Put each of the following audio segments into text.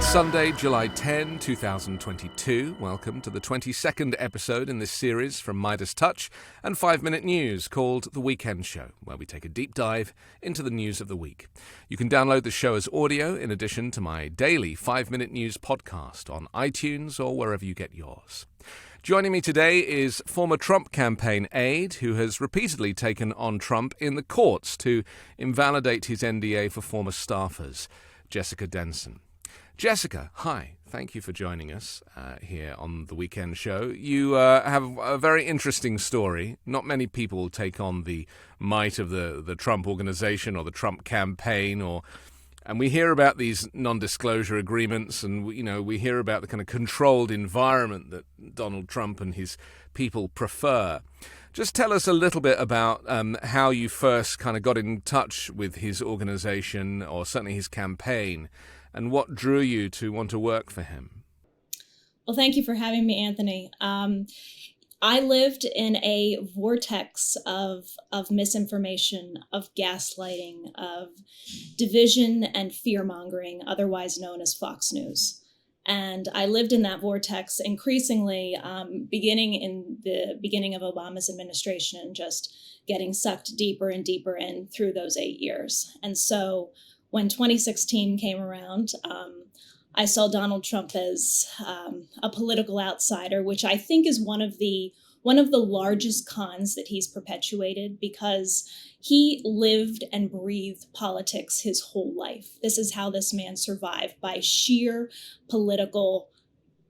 It's Sunday, July 10, 2022. Welcome to the 22nd episode in this series from Midas Touch and 5-Minute News called The Weekend Show, where we take a deep dive into the news of the week. You can download the show as audio in addition to my daily 5-Minute News podcast on iTunes or wherever you get yours. Joining me today is former Trump campaign aide who has repeatedly taken on Trump in the courts to invalidate his NDA for former staffers, Jessica Denson. Jessica, hi. Thank you for joining us here on The Weekend Show. You have a very interesting story. Not many people take on the might of the Trump organization or the Trump campaign, and we hear about these non-disclosure agreements, and we hear about the kind of controlled environment that Donald Trump and his people prefer. Just tell us a little bit about how you first kind of got in touch with his organization, or certainly his campaign, and what drew you to want to work for him. Well, thank you for having me, Anthony. I lived in a vortex of misinformation, of gaslighting, of division and fear-mongering, otherwise known as Fox News. And I lived in that vortex increasingly, beginning in the beginning of Obama's administration and just getting sucked deeper and deeper in through those 8 years. And so when 2016 came around, I saw Donald Trump as a political outsider, which I think is one of the largest cons that he's perpetuated, because he lived and breathed politics his whole life. This is how this man survived, by sheer political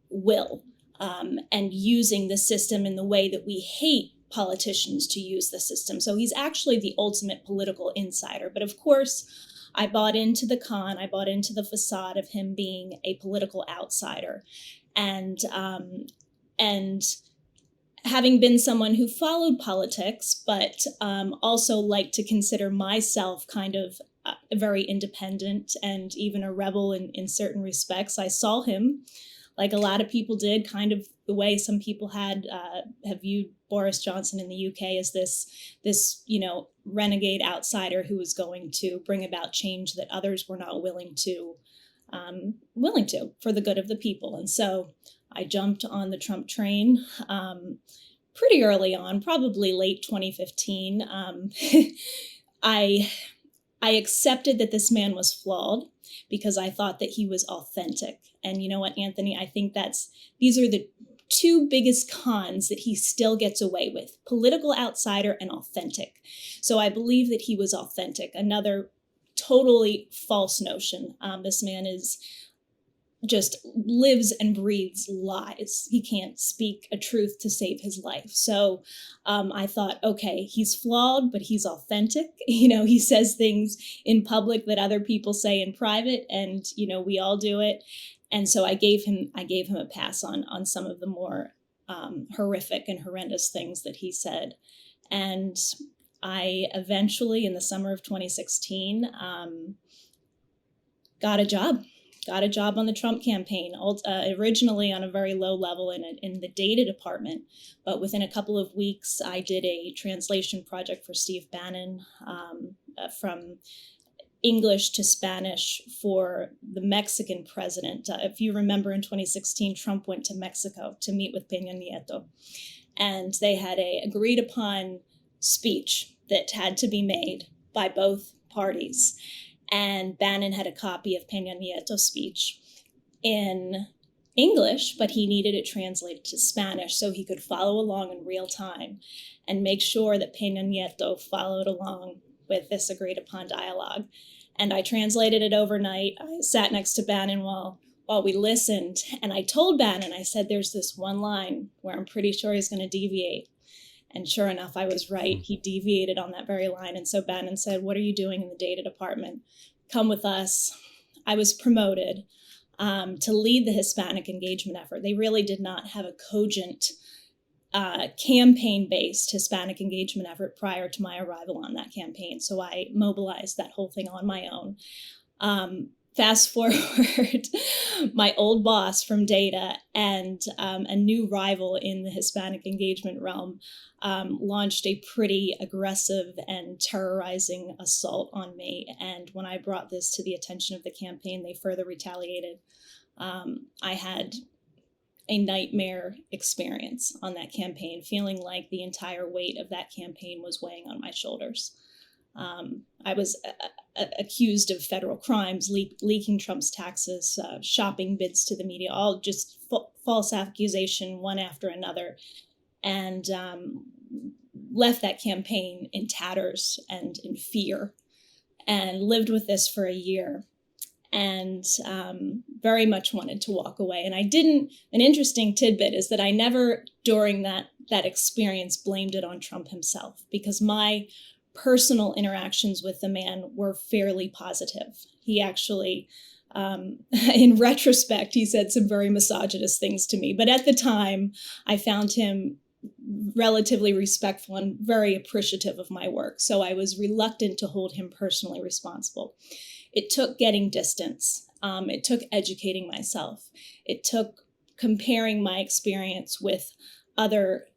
will, and using the system in the way that we hate politicians to use the system. So he's actually the ultimate political insider. But of course, I bought into the con. I bought into the facade of him being a political outsider, and having been someone who followed politics, but also liked to consider myself kind of very independent and even a rebel in certain respects, I saw him, like a lot of people did, kind of the way some people have viewed Boris Johnson in the UK as this renegade outsider who was going to bring about change that others were not willing to for the good of the people. And so I jumped on the Trump train pretty early on, probably late 2015. I accepted that this man was flawed because I thought that he was authentic. And you know what, Anthony, I think these are the two biggest cons that he still gets away with: political outsider and authentic. So I believe that he was authentic. Another totally false notion. This man just lives and breathes lies. He can't speak a truth to save his life. So I thought, okay, he's flawed, but he's authentic. He says things in public that other people say in private, and we all do it. And so I gave him a pass on some of the more horrific and horrendous things that he said. And I eventually, in the summer of 2016, got a job on the Trump campaign, originally on a very low level in the data department. But within a couple of weeks, I did a translation project for Steve Bannon from English to Spanish for the Mexican president. If you remember, in 2016, Trump went to Mexico to meet with Peña Nieto, and they had a agreed upon speech that had to be made by both parties. And Bannon had a copy of Peña Nieto's speech in English, but he needed it translated to Spanish so he could follow along in real time and make sure that Peña Nieto followed along with this agreed upon dialogue. And I translated it overnight. I sat next to Bannon while we listened, and I told Bannon, I said, there's this one line where I'm pretty sure he's going to deviate. And sure enough, I was right. He deviated on that very line. And so Bannon said, what are you doing in the data department? Come with us. I was promoted to lead the Hispanic engagement effort. They really did not have a cogent campaign-based Hispanic engagement effort prior to my arrival on that campaign. So I mobilized that whole thing on my own. Fast forward, my old boss from data and a new rival in the Hispanic engagement realm launched a pretty aggressive and terrorizing assault on me. And when I brought this to the attention of the campaign, they further retaliated. I had a nightmare experience on that campaign, feeling like the entire weight of that campaign was weighing on my shoulders. I was accused of federal crimes, leaking Trump's taxes, shopping bids to the media, all just false accusation, one after another, and left that campaign in tatters and in fear, and lived with this for a year, and very much wanted to walk away. And I didn't. An interesting tidbit is that I never, during that experience, blamed it on Trump himself, because my personal interactions with the man were fairly positive. He actually, in retrospect, he said some very misogynist things to me. But at the time, I found him relatively respectful and very appreciative of my work. So I was reluctant to hold him personally responsible. It took getting distance. It took educating myself. It took comparing my experience with other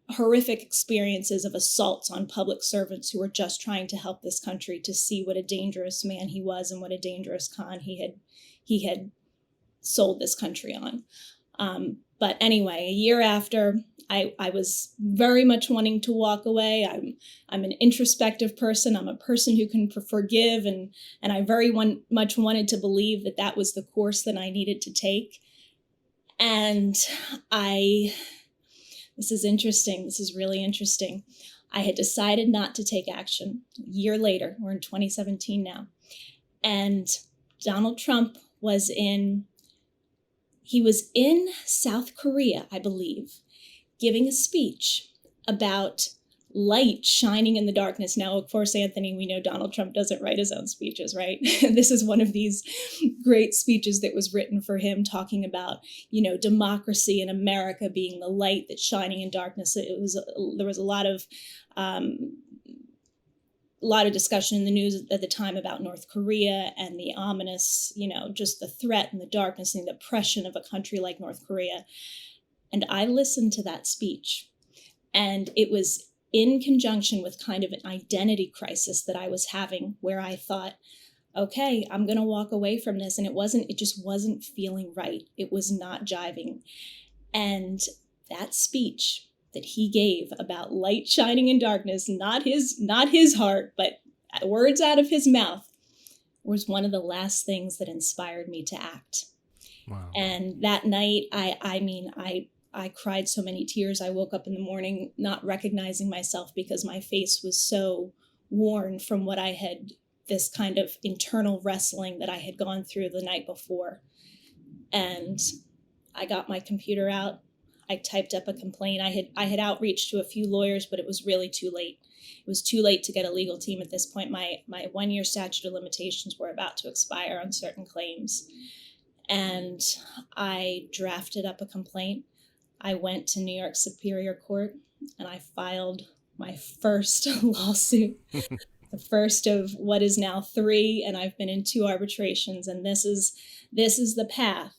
horrific experiences of assaults on public servants who were just trying to help this country, to see what a dangerous man he was and what a dangerous con he had sold this country on. But anyway, a year after, I was very much wanting to walk away. I'm an introspective person. I'm a person who can forgive, and I very much wanted to believe that was the course that I needed to take. And this is interesting. This is really interesting. I had decided not to take action. A year later, we're in 2017 now, and Donald Trump was in South Korea, I believe, giving a speech about light shining in the darkness. Now, of course, Anthony, we know Donald Trump doesn't write his own speeches, right? This is one of these great speeches that was written for him, talking about, democracy in America being the light that's shining in darkness. There was a lot of discussion in the news at the time about North Korea and the ominous, just the threat and the darkness and the oppression of a country like North Korea. And I listened to that speech, and it was in conjunction with kind of an identity crisis that I was having, where I thought, okay, I'm going to walk away from this. And it just wasn't feeling right. It was not jiving. And that speech that he gave about light shining in darkness, not his heart, but words out of his mouth, was one of the last things that inspired me to act. Wow. And that night, I cried so many tears. I woke up in the morning not recognizing myself, because my face was so worn from this kind of internal wrestling that I had gone through the night before. And I got my computer out. I typed up a complaint. I had outreached to a few lawyers, but it was really too late. It was too late to get a legal team at this point. My 1-year statute of limitations were about to expire on certain claims. And I drafted up a complaint. I went to New York Superior Court, and I filed my first lawsuit, the first of what is now 3, and I've been in 2 arbitrations, and this is the path.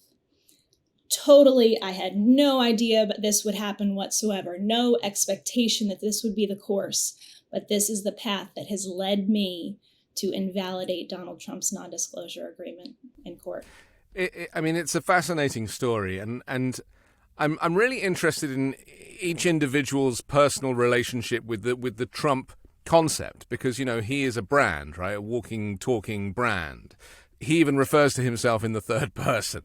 Totally, I had no idea that this would happen whatsoever, no expectation that this would be the course, but this is the path that has led me to invalidate Donald Trump's non-disclosure agreement in court. It's a fascinating story, and I'm really interested in each individual's personal relationship with the Trump concept, because, he is a brand, right? A walking, talking brand. He even refers to himself in the third person.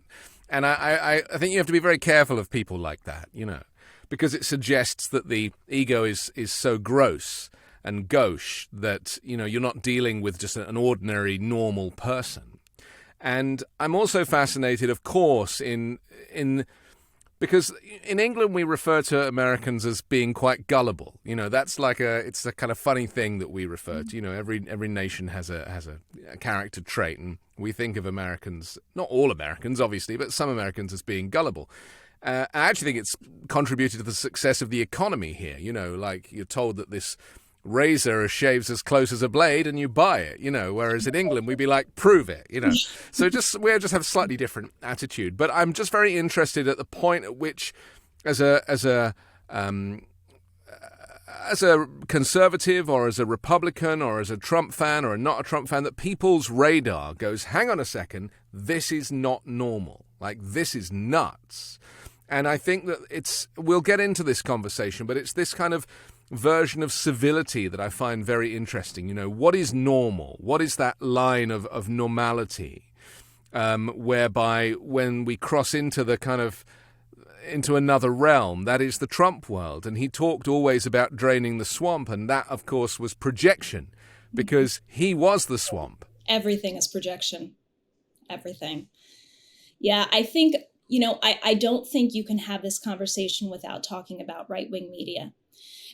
And I think you have to be very careful of people like that, because it suggests that the ego is so gross and gauche that, you're not dealing with just an ordinary, normal person. And I'm also fascinated, of course, because in England we refer to Americans as being quite gullible. That's it's a kind of funny thing that we refer to. Every nation has a character trait, and we think of Americans, not all Americans obviously, but some Americans, as being gullible. I actually think it's contributed to the success of the economy here. Like, you're told that this razor shaves as close as a blade and you buy it, whereas in England we'd be like, prove it, So we just have a slightly different attitude. But I'm just very interested at the point at which, as a conservative or as a Republican or as a Trump fan or not a Trump fan, that people's radar goes, hang on a second, this is not normal. Like, this is nuts. And I think that we'll get into this conversation, but it's this kind of version of civility that I find very interesting. You know, what is normal? What is that line of normality, whereby when we cross into the kind of into another realm, that is the Trump world. And he talked always about draining the swamp, and that, of course, was projection, because he was the swamp. Everything is projection. Everything. Yeah, I think, I don't think you can have this conversation without talking about right-wing media,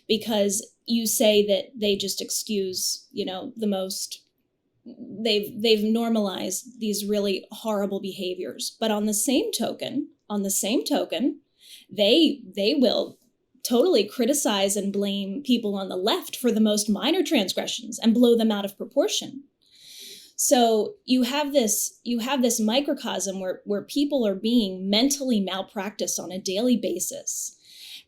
because you say that they just excuse, the most, they've normalized these really horrible behaviors. But on the same token, they will totally criticize and blame people on the left for the most minor transgressions and blow them out of proportion. So you have this microcosm where people are being mentally malpracticed on a daily basis.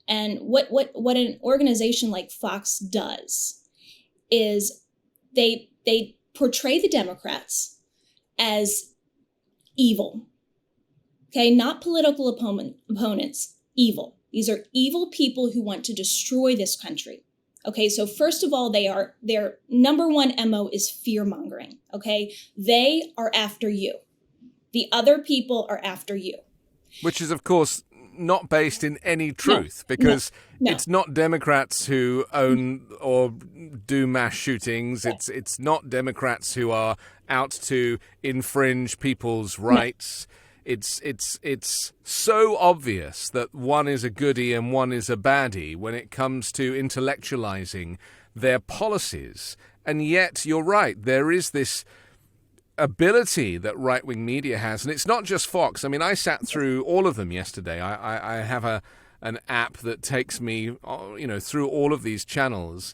And what an organization like Fox does is they portray the Democrats as evil. Okay, not political opponents, evil. These are evil people who want to destroy this country. Okay, so first of all, their number one MO is fear mongering. Okay, they are after you. The other people are after you. Which is, of course, not based in any truth, because it's not Democrats who own or do mass shootings. No. It's not Democrats who are out to infringe people's rights. No. It's so obvious that one is a goodie and one is a baddie when it comes to intellectualizing their policies. And yet, you're right, there is this ability that right-wing media has. And it's not just Fox. I mean, I sat through all of them yesterday. I have an app that takes me, through all of these channels.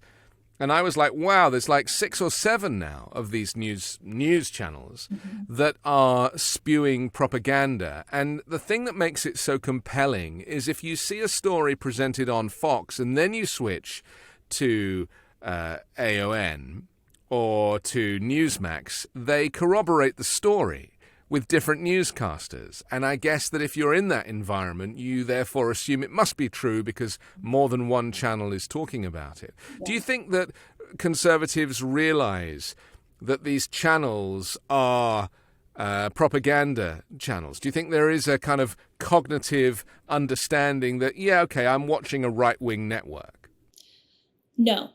And I was like, wow, there's like 6 or 7 now of these news channels that are spewing propaganda. And the thing that makes it so compelling is if you see a story presented on Fox and then you switch to AON or to Newsmax, they corroborate the story with different newscasters. And I guess that if you're in that environment, you therefore assume it must be true because more than one channel is talking about it. Yeah. Do you think that conservatives realize that these channels are propaganda channels? Do you think there is a kind of cognitive understanding that, I'm watching a right-wing network? No.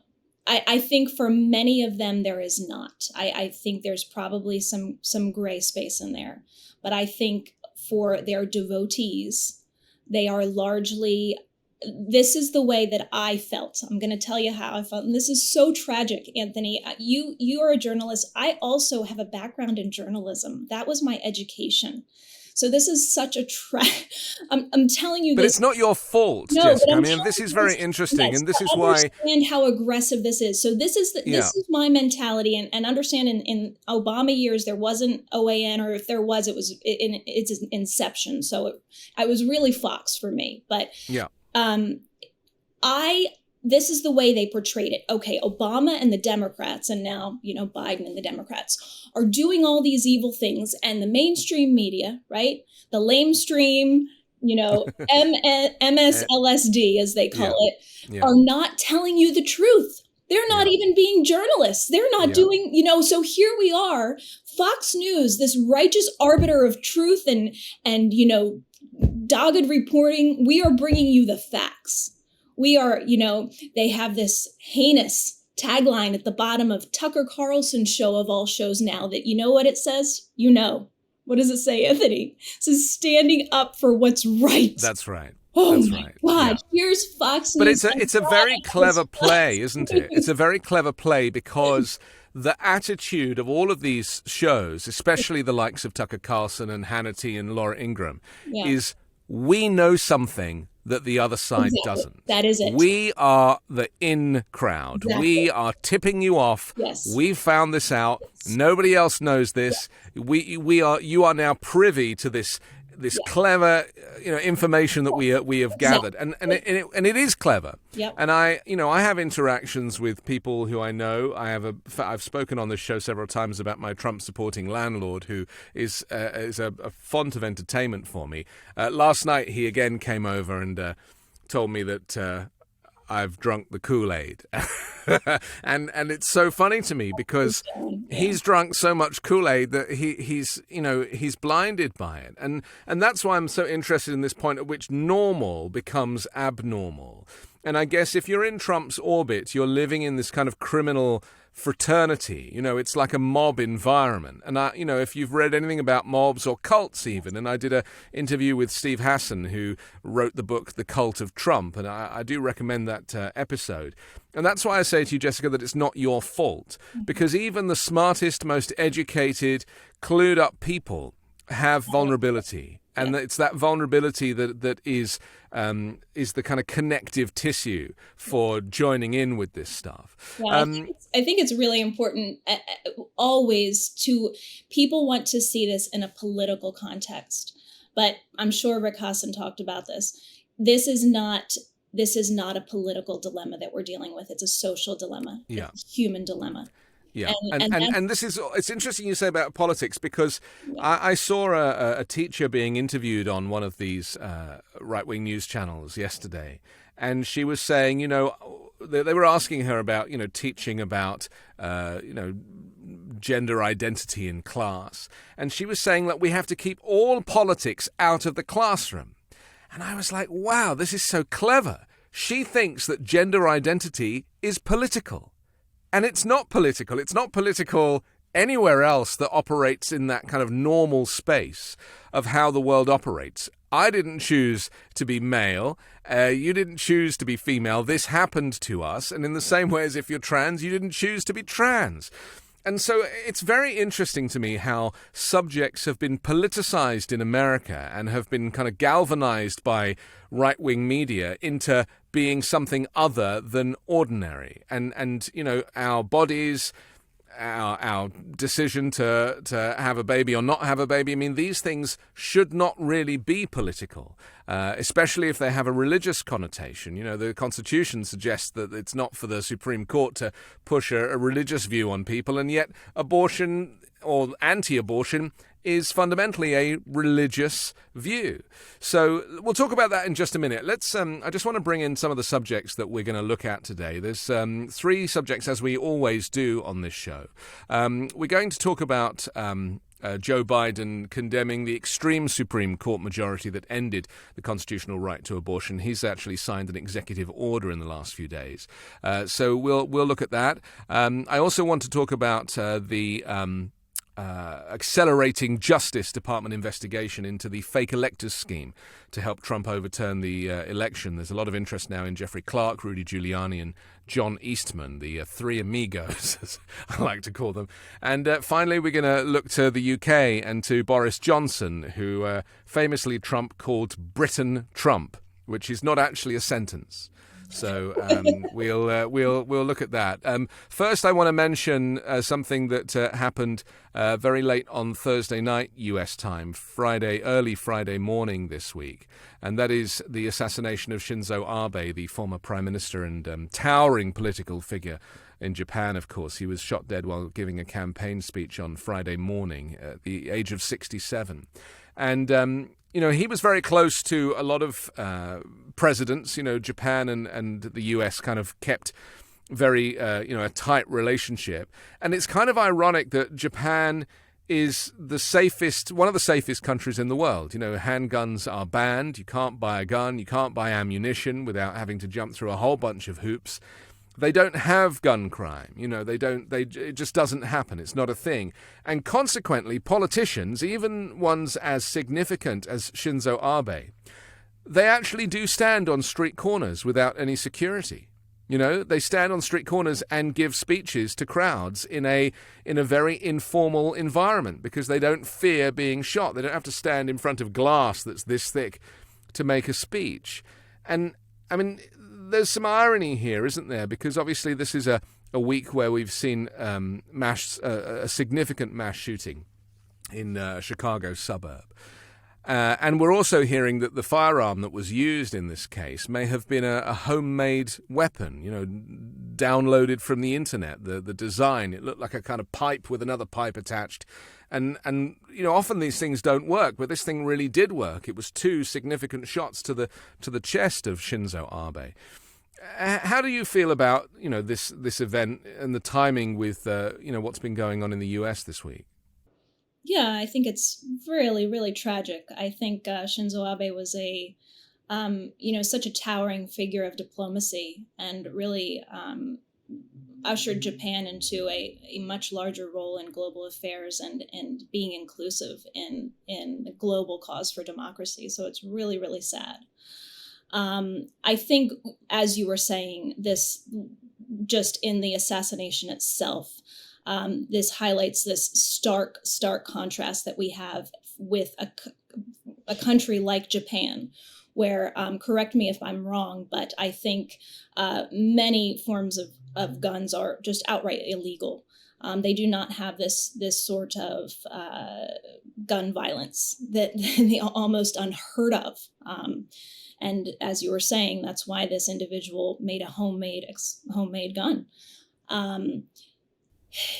I think for many of them, there is not. I think there's probably some gray space in there. But I think for their devotees, they are largely, this is the way that I felt. I'm going to tell you how I felt. And this is so tragic, Anthony. You are a journalist. I also have a background in journalism. That was my education. So this is such a I'm telling you, but this, it's not your fault, no, Jessica. I mean, this is very interesting, and this is why. Understand how aggressive this is. So this is my mentality, and understand in Obama years there wasn't OAN, or if there was, it was in its inception. So I was really Fox for me, but this is the way they portrayed it. Okay, Obama and the Democrats, and now, Biden and the Democrats are doing all these evil things. And the mainstream media, right? The lamestream, MSLSD, as they call it, are not telling you the truth. They're not even being journalists. They're not doing, so here we are, Fox News, this righteous arbiter of truth and dogged reporting. We are bringing you the facts. We are, they have this heinous tagline at the bottom of Tucker Carlson's show of all shows now that what it says? What does it say, Anthony? It says standing up for what's right. That's right. Oh That's my right. God, Here's Fox News. But it's a very clever play, isn't it? It's a very clever play because the attitude of all of these shows, especially the likes of Tucker Carlson and Hannity and Laura Ingraham, is we know something that the other side doesn't. That is it. We are the in crowd. Exactly. We are tipping you off. Yes. We found this out. Yes. Nobody else knows this. Yes. You are now privy to this this Yeah. clever, information that we have gathered, and it is clever. Yep. And I have interactions with people who I know. I've spoken on this show several times about my Trump supporting landlord, who is a font of entertainment for me. Last night he again came over and told me that I've drunk the Kool-Aid. and it's so funny to me because he's drunk so much Kool-Aid that he's blinded by it. And that's why I'm so interested in this point at which normal becomes abnormal. And I guess if you're in Trump's orbit, you're living in this kind of criminal fraternity. It's like a mob environment. And if you've read anything about mobs or cults even, and I did an interview with Steve Hassan, who wrote the book The Cult of Trump, and I do recommend that episode. And that's why I say to you, Jessica, that it's not your fault, because even the smartest, most educated, clued up people have vulnerability. And it's that vulnerability that is the kind of connective tissue for joining in with this stuff. Yeah, I think it's really important always people want to see this in a political context. But I'm sure Rick Hassan talked about this. This is not a political dilemma that we're dealing with. It's a social dilemma. Yeah. It's a human dilemma. Yeah, and this is, it's interesting you say about politics, because I saw a teacher being interviewed on one of these right-wing news channels yesterday, and she was saying, they were asking her about, teaching about, gender identity in class, and she was saying that we have to keep all politics out of the classroom. And I was like, wow, this is so clever. She thinks that gender identity is political. And it's not political. It's not political anywhere else that operates in that kind of normal space of how the world operates. I didn't choose to be male. You didn't choose to be female. This happened to us. And in the same way as if you're trans, you didn't choose to be trans. And so it's very interesting to me how subjects have been politicized in America and have been kind of galvanized by right-wing media into being something other than ordinary. And our bodies, our decision to have a baby or not have a baby, I mean, these things should not really be political, especially if they have a religious connotation. The Constitution suggests that it's not for the Supreme Court to push a religious view on people, and yet abortion or anti-abortion is fundamentally a religious view. So we'll talk about that in just a minute. Let's. I just want to bring in some of the subjects that we're going to look at today. There's three subjects, as we always do on this show. We're going to talk about Joe Biden condemning the extreme Supreme Court majority that ended the constitutional right to abortion. He's actually signed an executive order in the last few days. So we'll look at that. I also want to talk about the accelerating Justice Department investigation into the fake electors scheme to help Trump overturn the election. There's a lot of interest now in Jeffrey Clark, Rudy Giuliani, and John Eastman, the Three Amigos, as I like to call them. And finally, we're going to look to the UK and to Boris Johnson, who famously Trump called Britain Trump, which is not actually a sentence. So we'll look at that. First, I want to mention something that happened very late on Thursday night U.S. time, early Friday morning this week, and that is the assassination of Shinzo Abe, the former prime minister and towering political figure in Japan. Of course, he was shot dead while giving a campaign speech on Friday morning at the age of 67, and he was very close to a lot of presidents. Japan and the US kind of kept very, a tight relationship. And it's kind of ironic that Japan is one of the safest countries in the world. Handguns are banned. You can't buy a gun. You can't buy ammunition without having to jump through a whole bunch of hoops. They don't have gun crime. It just doesn't happen. It's not a thing. And consequently, politicians, even ones as significant as Shinzo Abe, they actually do stand on street corners without any security. They stand on street corners and give speeches to crowds in a very informal environment because they don't fear being shot. They don't have to stand in front of glass that's this thick to make a speech. And, I mean, there's some irony here, isn't there? Because obviously this is a week where we've seen a significant mass shooting in a Chicago suburb. And we're also hearing that the firearm that was used in this case may have been a homemade weapon, downloaded from the internet. The design, it looked like a kind of pipe with another pipe attached. And often these things don't work, but this thing really did work. It was 2 significant shots to the chest of Shinzo Abe. How do you feel about this event and the timing with what's been going on in the US this week? Yeah, I think it's really, really tragic. I think Shinzo Abe was such a towering figure of diplomacy and really ushered Japan into a much larger role in global affairs and being inclusive in the global cause for democracy. So it's really, really sad. I think, as you were saying, this just in the assassination itself, this highlights this stark contrast that we have with a country like Japan, where, correct me if I'm wrong, but I think many forms of guns are just outright illegal. They do not have this sort of gun violence that they almost unheard of. And as you were saying, that's why this individual made a homemade gun.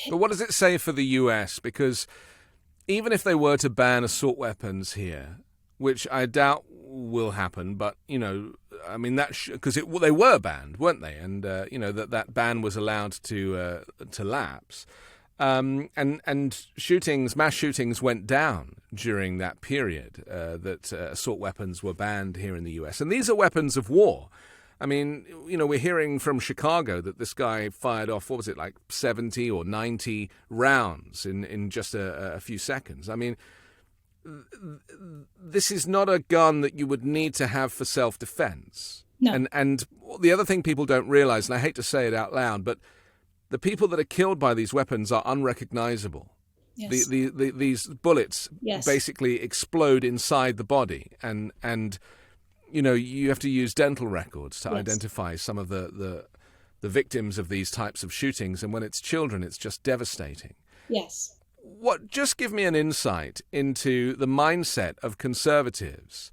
But what does it say for the US? Because even if they were to ban assault weapons here, which I doubt will happen, but because they were banned, weren't they? And that ban was allowed to lapse. And mass shootings went down during that period. That assault weapons were banned here in the US, and these are weapons of war. I mean, we're hearing from Chicago that this guy fired off, 70 or 90 rounds in just a few seconds. I mean, this is not a gun that you would need to have for self-defense. No. And the other thing people don't realize, and I hate to say it out loud, but the people that are killed by these weapons are unrecognizable. Yes. These bullets basically explode inside the body, and you have to use dental records to identify some of the victims of these types of shootings. And when it's children, it's just devastating. Yes. Just give me an insight into the mindset of conservatives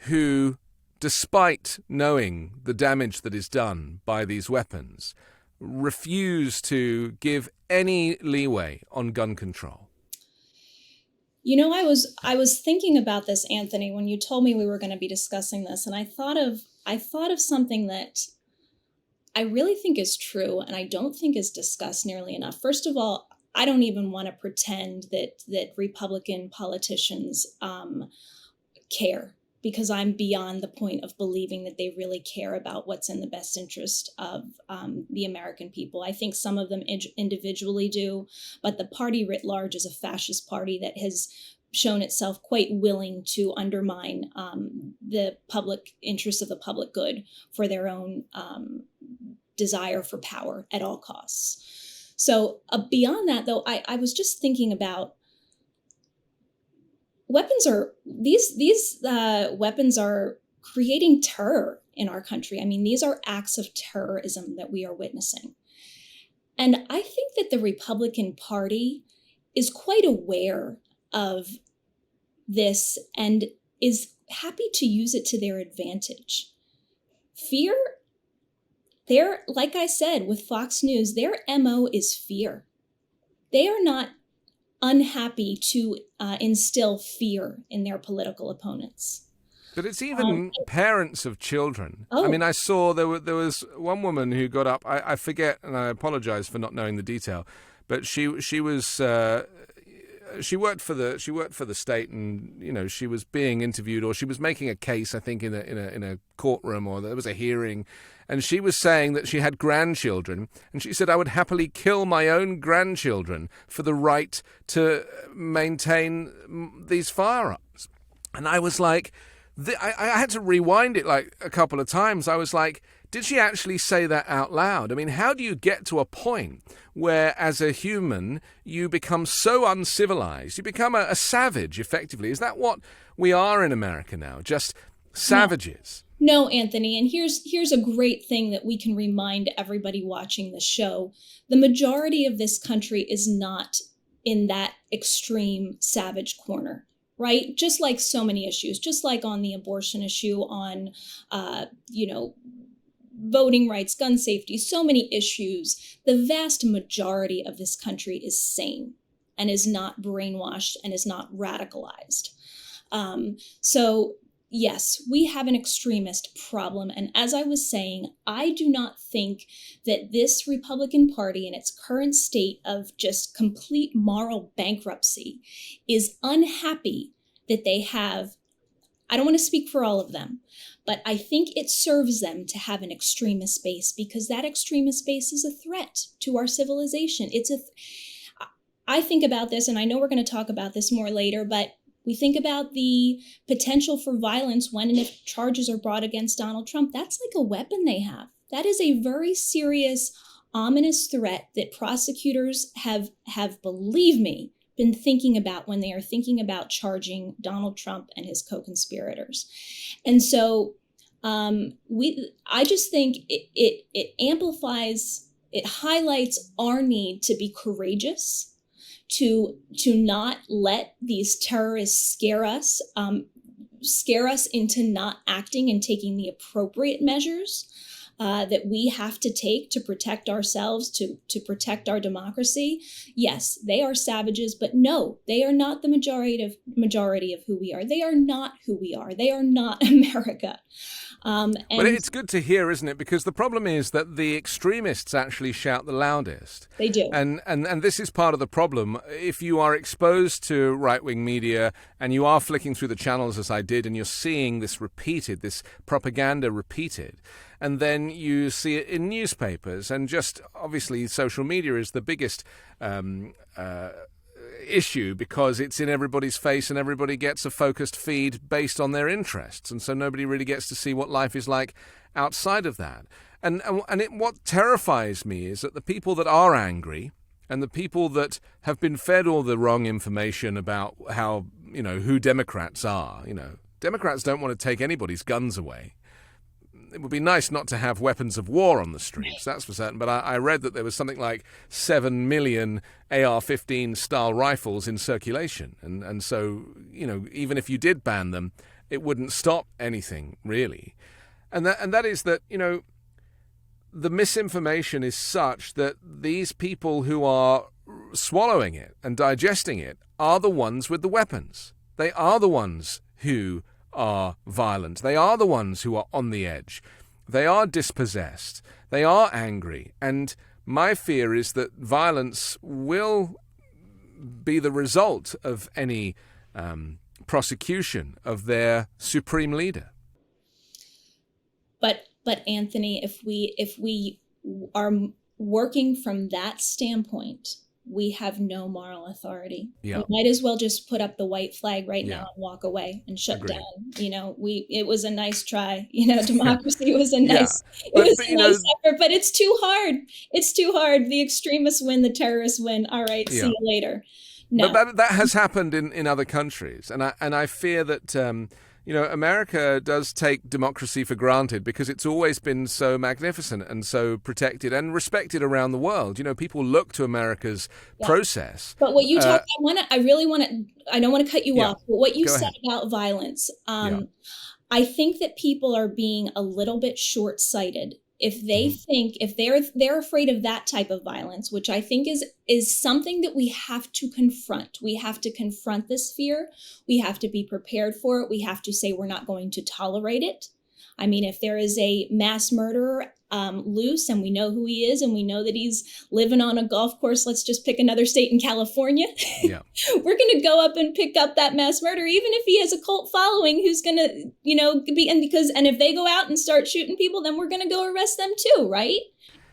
who, despite knowing the damage that is done by these weapons, refuse to give any leeway on gun control. I was thinking about this, Anthony, when you told me we were going to be discussing this, and I thought of something that I really think is true and I don't think is discussed nearly enough. First of all, I don't even want to pretend that Republican politicians care, because I'm beyond the point of believing that they really care about what's in the best interest of the American people. I think some of them individually do, but the party writ large is a fascist party that has shown itself quite willing to undermine the public interest of the public good for their own desire for power at all costs. So beyond that, though, I was just thinking about these weapons are creating terror in our country. I mean, these are acts of terrorism that we are witnessing. And I think that the Republican Party is quite aware of this and is happy to use it to their advantage. Fear, like I said, with Fox News, their MO is fear. They are not unhappy to instill fear in their political opponents. But it's even parents of children. Oh. I mean, I saw there was one woman who got up. I forget, and I apologize for not knowing the detail. But she worked for the state, and she was being interviewed, or she was making a case, I think, in a courtroom, or there was a hearing, and she was saying that she had grandchildren, and she said, "I would happily kill my own grandchildren for the right to maintain these firearms." And I was like, I had to rewind it like a couple of times. I was like, did she actually say that out loud? I mean, how do you get to a point where, as a human, you become so uncivilized? You become a savage, effectively. Is that what we are in America now? Just savages? No, Anthony. And here's a great thing that we can remind everybody watching the show. The majority of this country is not in that extreme savage corner, right? Just like so many issues, just like on the abortion issue, on, voting rights, gun safety, so many issues, the vast majority of this country is sane and is not brainwashed and is not radicalized. So yes, we have an extremist problem. And as I was saying, I do not think that this Republican Party in its current state of just complete moral bankruptcy is unhappy that they have, I don't want to speak for all of them, but I think it serves them to have an extremist base, because that extremist base is a threat to our civilization. I think about this, and I know we're going to talk about this more later, but we think about the potential for violence when and if charges are brought against Donald Trump. That's like a weapon they have. That is a very serious, ominous threat that prosecutors have, believe me, been thinking about when they are thinking about charging Donald Trump and his co-conspirators. And so I just think it amplifies, it highlights our need to be courageous, to not let these terrorists scare us into not acting and taking the appropriate measures that we have to take to protect ourselves, to protect our democracy. Yes, they are savages, but no, they are not the majority of who we are. They are not who we are. They are not America. But it's good to hear, isn't it? Because the problem is that the extremists actually shout the loudest. They do. And this is part of the problem. If you are exposed to right-wing media and you are flicking through the channels as I did, and you're seeing this repeated, this propaganda repeated, and then you see it in newspapers, and just obviously social media is the biggest issue because it's in everybody's face and everybody gets a focused feed based on their interests, and so nobody really gets to see what life is like outside of that. And what terrifies me is that the people that are angry and the people that have been fed all the wrong information about how, who Democrats are, Democrats don't want to take anybody's guns away. It would be nice not to have weapons of war on the streets, that's for certain. But I read that there was something like 7 million AR-15 style rifles in circulation. And so, even if you did ban them, it wouldn't stop anything, really. And that is that, the misinformation is such that these people who are swallowing it and digesting it are the ones with the weapons. They are the ones who are violent. They are the ones who are on the edge. They are dispossessed. They are angry. And my fear is that violence will be the result of any prosecution of their supreme leader. But Anthony, if we are working from that standpoint, we have no moral authority. Yeah. We might as well just put up the white flag right now and walk away and shut down. It was a nice try. Democracy was a nice, nice effort, but it's too hard. It's too hard. The extremists win, the terrorists win. All right, see you later. No. But that has happened in other countries, and I fear that America does take democracy for granted because it's always been so magnificent and so protected and respected around the world. People look to America's process. But what you talk, I don't want to cut you off, but what you said about violence, I think that people are being a little bit short-sighted if they think, if they're afraid of that type of violence, which I think is something that we have to confront. We have to confront this fear. We have to be prepared for it. We have to say we're not going to tolerate it. I mean, if there is a mass murderer loose and we know who he is and we know that he's living on a golf course, let's just pick another state in California. Yeah. We're going to go up and pick up that mass murderer, even if he has a cult following who's going to, and if they go out and start shooting people, then we're going to go arrest them too, right?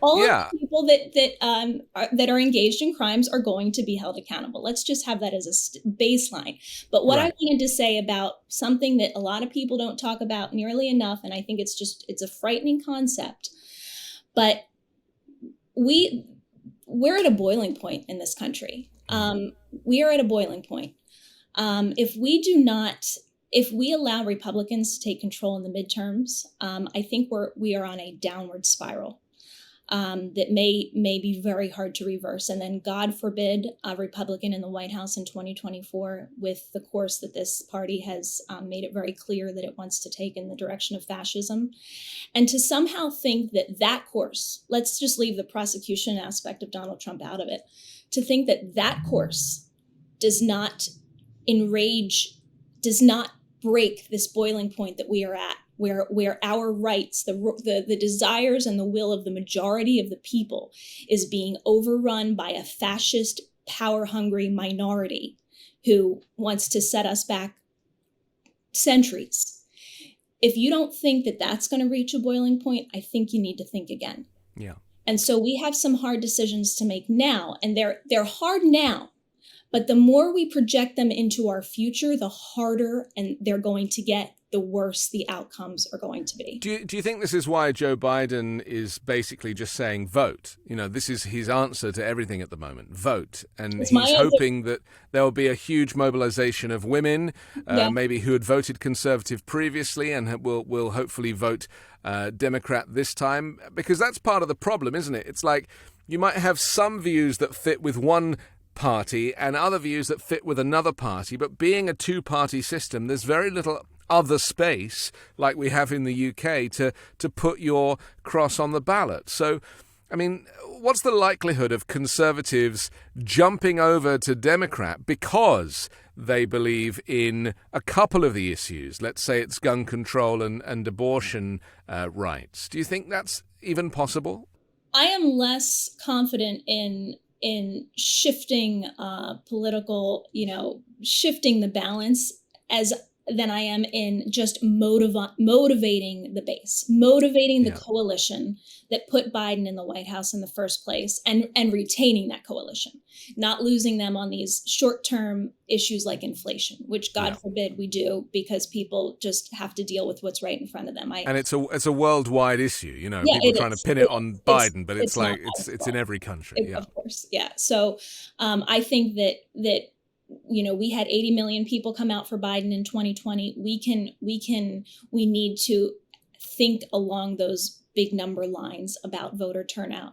All of the people that are engaged in crimes are going to be held accountable. Let's just have that as a baseline. But what I wanted to say about something that a lot of people don't talk about nearly enough, and I think it's a frightening concept, but we're at a boiling point in this country. We are at a boiling point. If we allow Republicans to take control in the midterms, I think we are on a downward spiral. that may be very hard to reverse. And then, God forbid, a Republican in the White House in 2024 with the course that this party has made it very clear that it wants to take in the direction of fascism. And to somehow think that that course, let's just leave the prosecution aspect of Donald Trump out of it, to think that that course does not break this boiling point that we are at, where our rights, the desires and the will of the majority of the people is being overrun by a fascist, power-hungry minority who wants to set us back centuries. If you don't think that that's going to reach a boiling point, I think you need to think again. Yeah. And so we have some hard decisions to make now, and they're hard now. But the more we project them into our future, the harder and they're going to get, the worse the outcomes are going to be. Do you think this is why Joe Biden is basically just saying vote? You know, this is his answer to everything at the moment, vote. And he's hoping that there will be a huge mobilization of women, maybe who had voted Conservative previously and will hopefully vote Democrat this time, because that's part of the problem, isn't it? It's like you might have some views that fit with one party and other views that fit with another party, but being a two-party system, there's very little other space like we have in the UK to put your cross on the ballot. So, I mean, what's the likelihood of Conservatives jumping over to Democrat because they believe in a couple of the issues? Let's say it's gun control and abortion rights. Do you think that's even possible? I am less confident in shifting shifting the balance than I am in just motivating the base, motivating the coalition that put Biden in the White House in the first place, and retaining that coalition, not losing them on these short-term issues like inflation, which God forbid we do, because people just have to deal with what's right in front of them. And it's a worldwide issue, you know. People are trying to pin it on Biden, but it's like it's in every country. Of course, yeah. So I think that we had 80 million people come out for Biden in 2020. We need to think along those big number lines about voter turnout.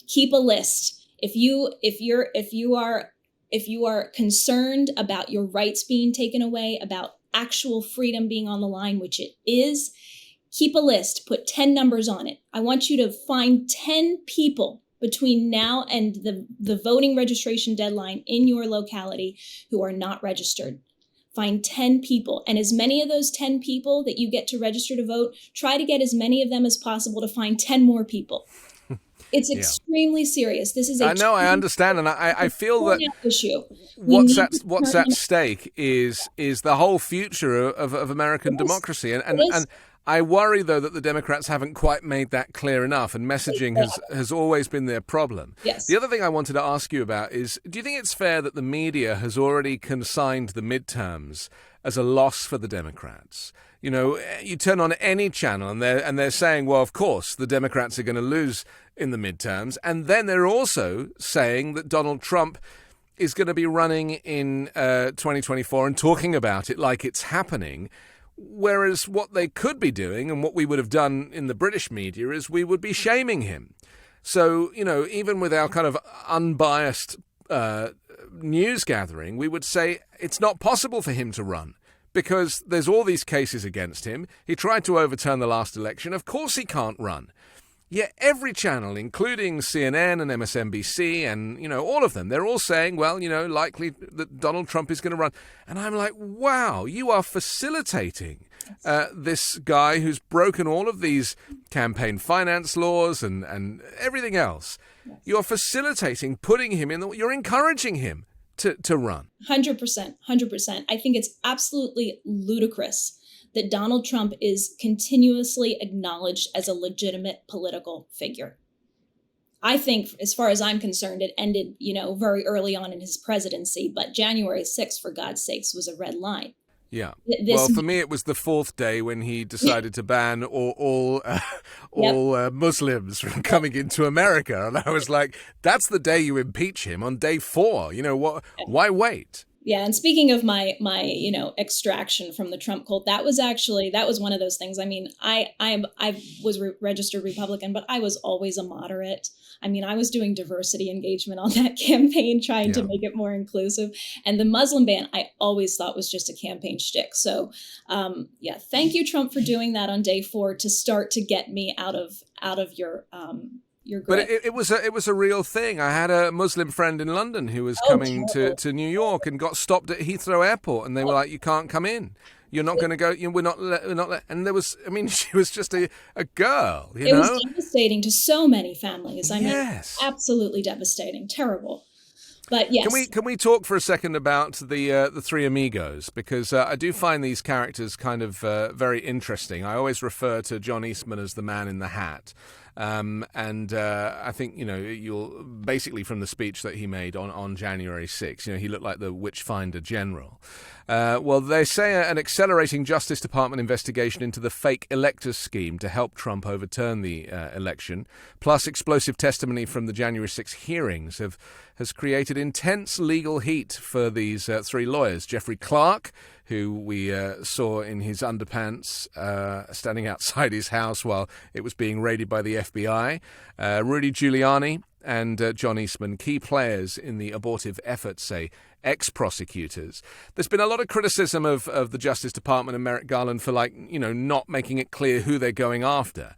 Keep a list. If you are concerned about your rights being taken away, about actual freedom being on the line, which it is, keep a list, put 10 numbers on it. I want you to find 10 people between now and the voting registration deadline in your locality who are not registered. Find 10 people, and as many of those 10 people that you get to register to vote, try to get as many of them as possible to find 10 more people. It's extremely serious. This is I know, I understand, and I feel that issue. What's at stake is the whole future of American democracy, and I worry, though, that the Democrats haven't quite made that clear enough, and messaging has always been their problem. Yes. The other thing I wanted to ask you about is, do you think it's fair that the media has already consigned the midterms as a loss for the Democrats? You know, you turn on any channel and they're saying, well, of course, the Democrats are going to lose in the midterms. And then they're also saying that Donald Trump is going to be running in 2024 and talking about it like it's happening. Whereas what they could be doing, and what we would have done in the British media, is we would be shaming him. So, even with our kind of unbiased news gathering, we would say it's not possible for him to run because there's all these cases against him. He tried to overturn the last election. Of course he can't run. Yet every channel, including CNN and MSNBC and, all of them, they're all saying, well, likely that Donald Trump is going to run. And I'm like, wow, you are facilitating this guy who's broken all of these campaign finance laws and everything else. You're facilitating, putting him you're encouraging him to run. 100%. I think it's absolutely ludicrous that Donald Trump is continuously acknowledged as a legitimate political figure. I think, as far as I'm concerned, it ended, very early on in his presidency, but January 6th, for God's sakes, was a red line. Yeah. Well, for me, it was the fourth day when he decided to ban all Muslims from coming into America. And I was like, that's the day you impeach him, on day 4. Why wait? Yeah, and speaking of my extraction from the Trump cult, that was one of those things. I mean, I was registered Republican, but I was always a moderate. I mean, I was doing diversity engagement on that campaign, trying to make it more inclusive. And the Muslim ban, I always thought was just a campaign shtick. So, thank you, Trump, for doing that on day 4 to start to get me out of your But it was a real thing. I had a Muslim friend in London who was coming to New York and got stopped at Heathrow Airport, and they were like, "You can't come in. You're not going to go. We're not. And there was. I mean, she was just a girl. It was devastating to so many families. I mean, absolutely devastating, terrible. But yes. Can we talk for a second about the Three Amigos, because I do find these characters kind of very interesting. I always refer to John Eastman as the man in the hat. I think, you'll basically, from the speech that he made on January 6th, he looked like the Witchfinder General. They say an accelerating Justice Department investigation into the fake electors scheme to help Trump overturn the election, plus explosive testimony from the January 6th hearings has created intense legal heat for these 3 lawyers. Jeffrey Clark, who we saw in his underpants standing outside his house while it was being raided by the FBI, Rudy Giuliani and John Eastman, key players in the abortive effort, say ex-prosecutors. There's been a lot of criticism of the Justice Department and Merrick Garland for, not making it clear who they're going after.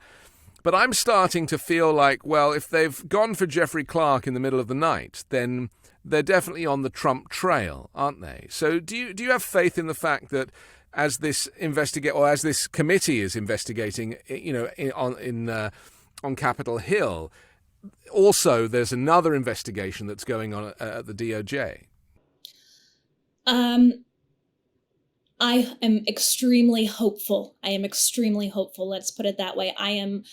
But I'm starting to feel like, well, if they've gone for Jeffrey Clark in the middle of the night, then they're definitely on the Trump trail, aren't they? So do you have faith in the fact that as this as this committee is investigating, on Capitol Hill, also there's another investigation that's going on at the DOJ? I am extremely hopeful. Let's put it that way. I am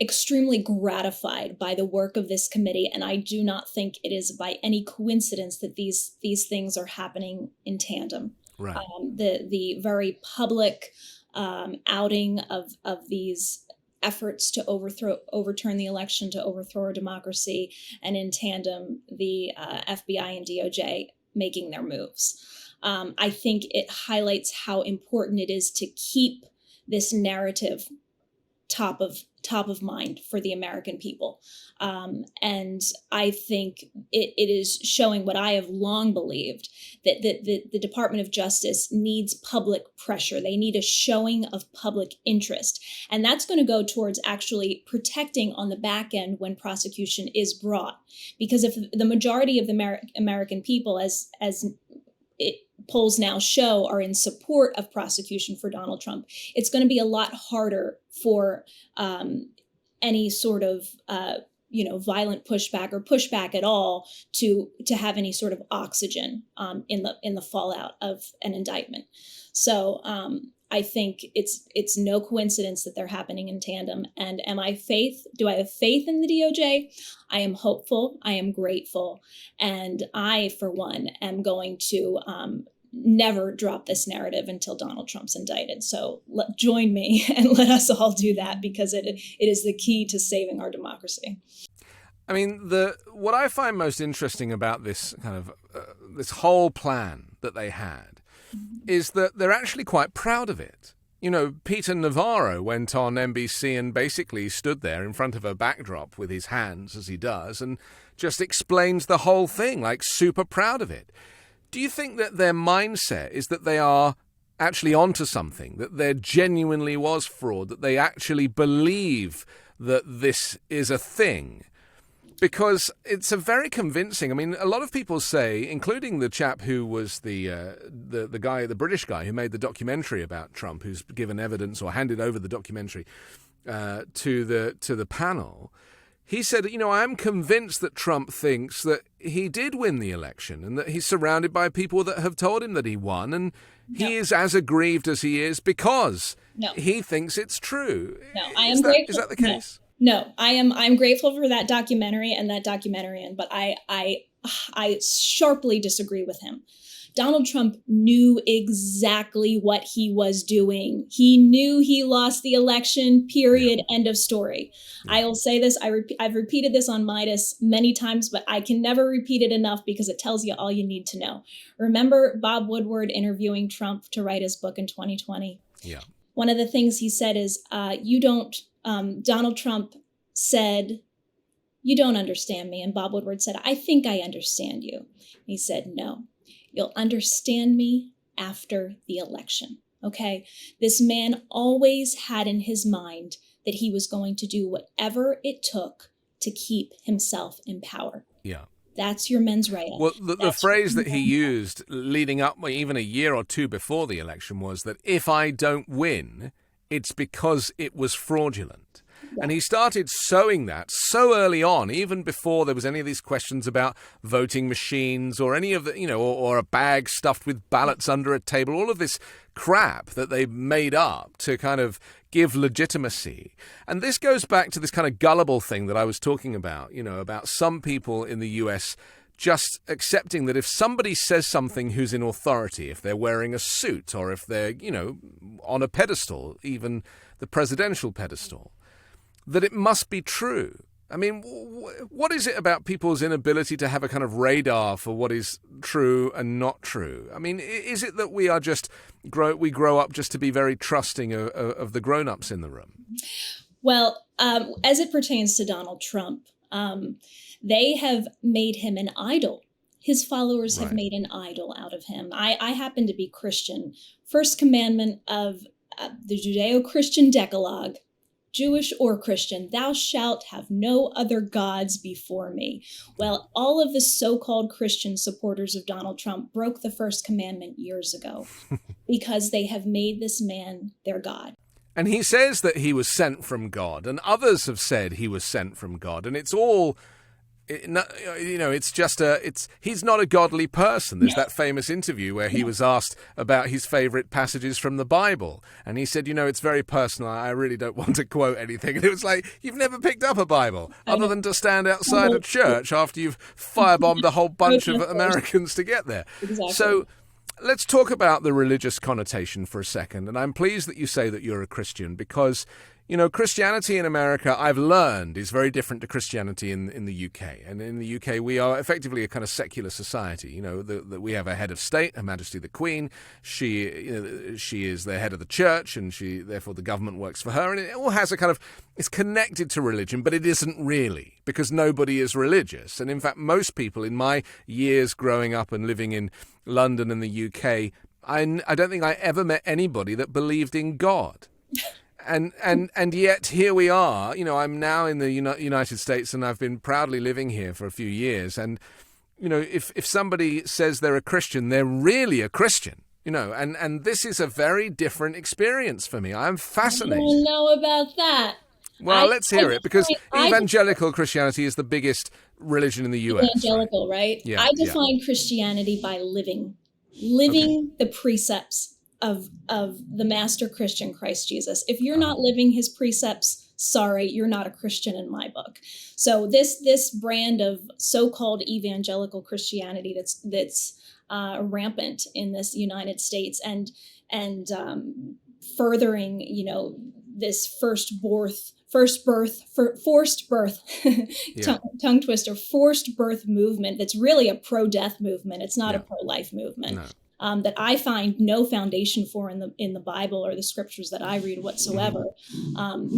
extremely gratified by the work of this committee, and I do not think it is by any coincidence that these things are happening in tandem. Right. The very public outing of these efforts to overturn the election, to overthrow our democracy, and in tandem, the FBI and DOJ making their moves. I think it highlights how important it is to keep this narrative top of mind for the American people. And I think it is showing what I have long believed, that the Department of Justice needs public pressure. They need a showing of public interest. And that's going to go towards actually protecting on the back end when prosecution is brought. Because if the majority of the American people, as polls now show, are in support of prosecution for Donald Trump, it's going to be a lot harder for any sort of violent pushback or pushback at all to have any sort of oxygen in the fallout of an indictment. So I think it's no coincidence that they're happening in tandem. And do I have faith in the DOJ? I am hopeful. I am grateful. And I, for one, am going to never drop this narrative until Donald Trump's indicted. So join me and let us all do that, because it is the key to saving our democracy. I mean, what I find most interesting about this kind of this whole plan that they had is that they're actually quite proud of it. Peter Navarro went on NBC and basically stood there in front of a backdrop with his hands, as he does, and just explains the whole thing, like super proud of it. Do you think that their mindset is that they are actually onto something, that there genuinely was fraud, that they actually believe that this is a thing? Because it's a very convincing. I mean, a lot of people say, including the chap who was the guy, the British guy who made the documentary about Trump, who's given evidence or handed over the documentary to the panel. He said, I'm convinced that Trump thinks that he did win the election and that he's surrounded by people that have told him that he won, and he is as aggrieved as he is because he thinks it's true. No, I am grateful. Is that the case? No, I'm grateful for that documentary and that documentarian, but I sharply disagree with him. Donald Trump knew exactly what he was doing. He knew he lost the election, period, end of story. I will say this, I've repeated this on Midas many times, but I can never repeat it enough because it tells you all you need to know. Remember Bob Woodward interviewing Trump to write his book in 2020? Yeah. One of the things he said is, Donald Trump said, "You don't understand me." And Bob Woodward said, "I think I understand you." And he said, "No, you'll understand me after the election." Okay. This man always had in his mind that he was going to do whatever it took to keep himself in power. Yeah. That's your mens rea. Well, the phrase that he used leading up, even a year or two before the election, was that if I don't win, it's because it was fraudulent. Yeah. And he started sowing that so early on, even before there was any of these questions about voting machines or any of the, or a bag stuffed with ballots under a table, all of this crap that they made up to kind of give legitimacy. And this goes back to this kind of gullible thing that I was talking about, about some people in the US just accepting that if somebody says something who's in authority, if they're wearing a suit or if they're, on a pedestal, even the presidential pedestal, that it must be true. I mean, what is it about people's inability to have a kind of radar for what is true and not true? I mean, is it that we are just we grow up just to be very trusting of the grown-ups in the room? Well, as it pertains to Donald Trump, they have made him an idol. His followers have made an idol out of him. I happen to be Christian. First commandment of the Judeo-Christian Decalogue, Jewish or Christian, thou shalt have no other gods before me. Well, all of the so-called Christian supporters of Donald Trump broke the first commandment years ago because they have made this man their God. And he says that he was sent from God, and others have said he was sent from God, and it's all... he's not a godly person. There's that famous interview where he was asked about his favorite passages from the Bible. And he said, it's very personal. I really don't want to quote anything. And it was like, you've never picked up a Bible other than to stand outside a church after you've firebombed a whole bunch of Americans to get there. Exactly. So let's talk about the religious connotation for a second. And I'm pleased that you say that you're a Christian because... Christianity in America, I've learned, is very different to Christianity in the UK. And in the UK, we are effectively a kind of secular society. We have a head of state, Her Majesty the Queen. She is the head of the church, and therefore the government works for her. And it all has it's connected to religion, but it isn't really, because nobody is religious. And in fact, most people in my years growing up and living in London and the UK, I don't think I ever met anybody that believed in God. And yet here we are, I'm now in the United States and I've been proudly living here for a few years. And, if somebody says they're a Christian, they're really a Christian, and this is a very different experience for me. I'm fascinated. I don't know about that. Well, let's hear it, because evangelical Christianity is the biggest religion in the U.S. Evangelical, right? Yeah, I define Christianity by living the precepts of the master Christian Christ Jesus. If you're not living his precepts, sorry, you're not a Christian in my book. So this brand of so-called evangelical Christianity that's rampant in this United States and furthering, this forced birth, tongue twister, forced birth movement that's really a pro-death movement. It's not a pro-life movement. No. That I find no foundation for in the Bible or the scriptures that I read whatsoever,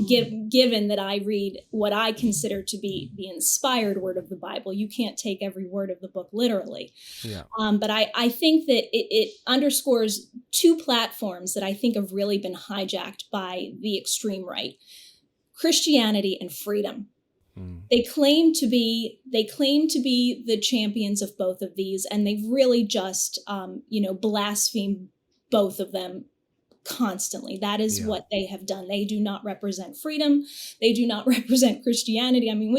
given that I read what I consider to be the inspired word of the Bible. You can't take every word of the book literally. Yeah. But I think that it underscores two platforms that I think have really been hijacked by the extreme right: Christianity and freedom. They claim to be the champions of both of these, and they've really just blasphemed both of them constantly. That is what they have done. They do not represent freedom. They do not represent Christianity. I mean,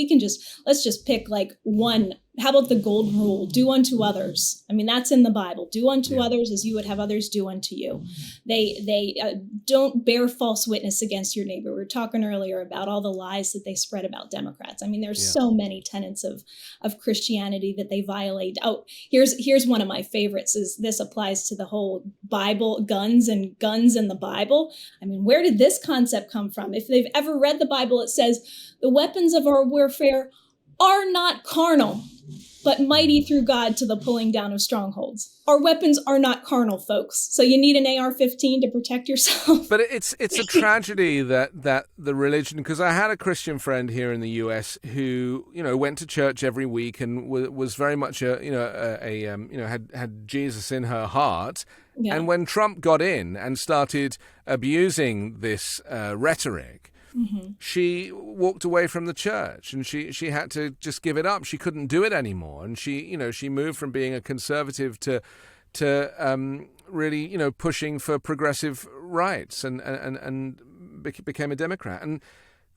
let's just pick like one how about the golden rule? Do unto others. I mean, that's in the Bible. Do unto Yeah. others as you would have others do unto you. They don't bear false witness against your neighbor. We were talking earlier about all the lies that they spread about Democrats. I mean, there's so many tenets of Christianity that they violate. Oh, here's one of my favorites. Is this applies to the whole Bible, guns in the Bible. I mean, where did this concept come from? If they've ever read the Bible, it says the weapons of our warfare are not carnal, but mighty through God to the pulling down of strongholds. Our weapons are not carnal, folks. So you need an AR-15 to protect yourself. But it's a tragedy that the religion, because I had a Christian friend here in the US who, you know, went to church every week and was very much had Jesus in her heart. Yeah. And when Trump got in and started abusing this rhetoric, she walked away from the church, and she had to just give it up. She couldn't do it anymore, and she moved from being a conservative to really pushing for progressive rights and became a Democrat. And